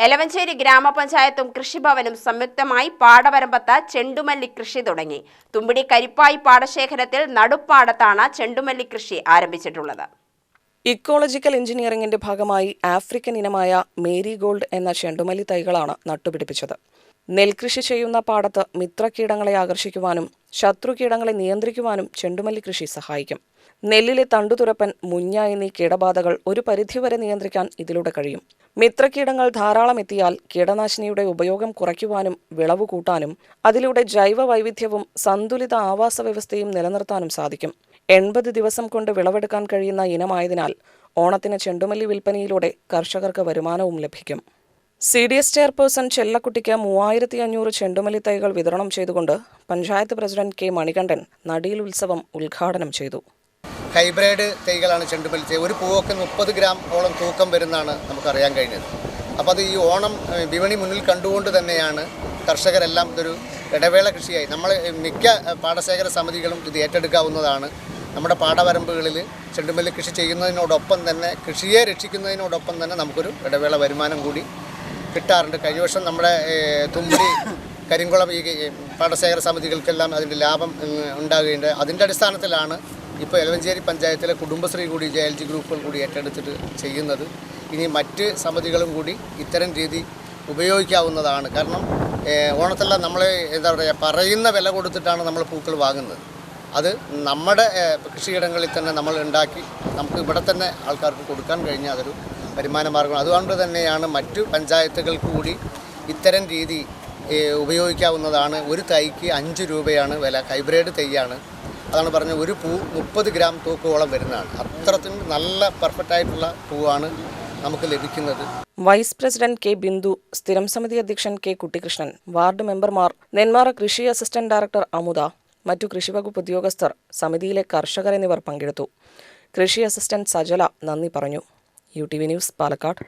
എലവഞ്ചേരി ഗ്രാമപഞ്ചായത്തും കൃഷിഭവനും സംയുക്തമായി പാടവരമ്പത്ത് ചെണ്ടുമല്ലി കൃഷി തുടങ്ങി. തുമ്പിടി കരിപ്പായി പാടശേഖരത്തിൽ നടുപ്പാടത്താണ് ചെണ്ടുമല്ലി കൃഷി ആരംഭിച്ചിട്ടുള്ളത്. ഇക്കോളജിക്കൽ എഞ്ചിനീയറിംഗിന്റെ ഭാഗമായി ആഫ്രിക്കൻ ഇനമായ മേരിഗോൾഡ് എന്ന ചെണ്ടുമല്ലി തൈകളാണ് നട്ടുപിടിപ്പിച്ചത്. നെൽകൃഷി ചെയ്യുന്ന പാടത്ത് മിത്രകീടങ്ങളെ ആകർഷിക്കുവാനും ശത്രുകീടങ്ങളെ നിയന്ത്രിക്കുവാനും ചെണ്ടുമല്ലി കൃഷി സഹായിക്കും. നെല്ലിലെ തണ്ടുതുരപ്പൻ, മുഞ്ഞ എന്നീ കീടബാധകൾ ഒരു പരിധിവരെ നിയന്ത്രിക്കാൻ ഇതിലൂടെ കഴിയും. മിത്രകീടങ്ങൾ ധാരാളം എത്തിയാൽ കീടനാശിനിയുടെ ഉപയോഗം കുറയ്ക്കുവാനും വിളവ് കൂട്ടാനും അതിലൂടെ ജൈവ വൈവിധ്യവും സന്തുലിത ആവാസ വ്യവസ്ഥയും നിലനിർത്താനും സാധിക്കും. 80 ദിവസം കൊണ്ട് വിളവെടുക്കാൻ കഴിയുന്ന ഇനമായതിനാൽ ഓണത്തിന് ചെണ്ടുമല്ലി വിൽപ്പനയിലൂടെ കർഷകർക്ക് വരുമാനവും ലഭിക്കും. CDS ചെയർപേഴ്സൺ ചെല്ലക്കുട്ടിക്ക് 3500 ചെണ്ടുമല്ലി തൈകൾ വിതരണം ചെയ്തുകൊണ്ട് പഞ്ചായത്ത് പ്രസിഡന്റ് കെ മണികണ്ഠൻ നടീൽ ഉത്സവം ഉദ്ഘാടനം ചെയ്തു. ഹൈബ്രിഡ് തൈകളാണ് ചെണ്ടുമല്ലി തൈ. ഒരു പൂവൊക്കെ 30 ഗ്രാമോളം തൂക്കം വരുന്നതാണ് നമുക്കറിയാൻ കഴിഞ്ഞത്. അപ്പോൾ അത് ഈ ഓണം വിപണി മുന്നിൽ കണ്ടുകൊണ്ട് തന്നെയാണ് കർഷകരെല്ലാം ഇതൊരു ഇടവേള കൃഷിയായി നമ്മൾ മിക്ക പാടശേഖര സമിതികളും ഇത് ഏറ്റെടുക്കാവുന്നതാണ്. നമ്മുടെ പാടവരമ്പുകളിൽ ചെണ്ടുമല്ലി കൃഷി ചെയ്യുന്നതിനോടൊപ്പം തന്നെ കൃഷിയെ രക്ഷിക്കുന്നതിനോടൊപ്പം തന്നെ നമുക്കൊരു ഇടവേള വരുമാനം കൂടി കിട്ടാറുണ്ട്. കഴിഞ്ഞ വർഷം നമ്മുടെ തുമ്പിടി കരിങ്കുളം ഈ പാടശേഖര സമിതികൾക്കെല്ലാം അതിൻ്റെ ലാഭം ഉണ്ടാകുകയുണ്ട്. അതിൻ്റെ അടിസ്ഥാനത്തിലാണ് ഇപ്പോൾ എലവഞ്ചേരി പഞ്ചായത്തിലെ കുടുംബശ്രീ കൂടി JLG ഗ്രൂപ്പുകൾ കൂടി ഏറ്റെടുത്തിട്ട് ചെയ്യുന്നത്. ഇനി മറ്റ് സമിതികളും കൂടി ഇത്തരം രീതി ഉപയോഗിക്കാവുന്നതാണ്. കാരണം ഓണത്തെല്ലാം നമ്മൾ എന്താ പറയുക, പറയുന്ന വില കൊടുത്തിട്ടാണ് നമ്മൾ പൂക്കൾ വാങ്ങുന്നത്. അത് നമ്മുടെ കൃഷിയിടങ്ങളിൽ തന്നെ നമ്മൾ ഉണ്ടാക്കി നമുക്ക് ഇവിടെ തന്നെ ആൾക്കാർക്ക് കൊടുക്കാൻ കഴിഞ്ഞാൽ അതൊരു വരുമാന മാർഗ്ഗമാണ്. അതുകൊണ്ട് തന്നെയാണ് മറ്റു പഞ്ചായത്തുകൾക്ക് കൂടി ഇത്തരം രീതി ഉപയോഗിക്കാവുന്നതാണ്. ഒരു തൈക്ക് 5 രൂപയാണ് വില. ഹൈബ്രിഡ് തൈയാണ്. അതാണ് പറഞ്ഞത്, ഒരു പൂ 30 ഗ്രാം തൂക്കോളം വരുന്നതാണ്. അത്രത്തിന് നല്ല പെർഫെക്റ്റ് ആയിട്ടുള്ള പൂവാണ് നമുക്ക് ലഭിക്കുന്നത്. വൈസ് പ്രസിഡന്റ് കെ ബിന്ദു, സ്ഥിരം സമിതി അധ്യക്ഷൻ കെ കുട്ടികൃഷ്ണൻ, വാർഡ് മെമ്പർമാർ, നെന്മാറ കൃഷി അസിസ്റ്റന്റ് ഡയറക്ടർ അമുദ, മറ്റു കൃഷിവകുപ്പ് ഉദ്യോഗസ്ഥർ, സമിതിയിലെ കർഷകർ എന്നിവർ പങ്കെടുത്തു. കൃഷി അസിസ്റ്റന്റ് സജല നന്ദി പറഞ്ഞു. UTV news, Palakkad.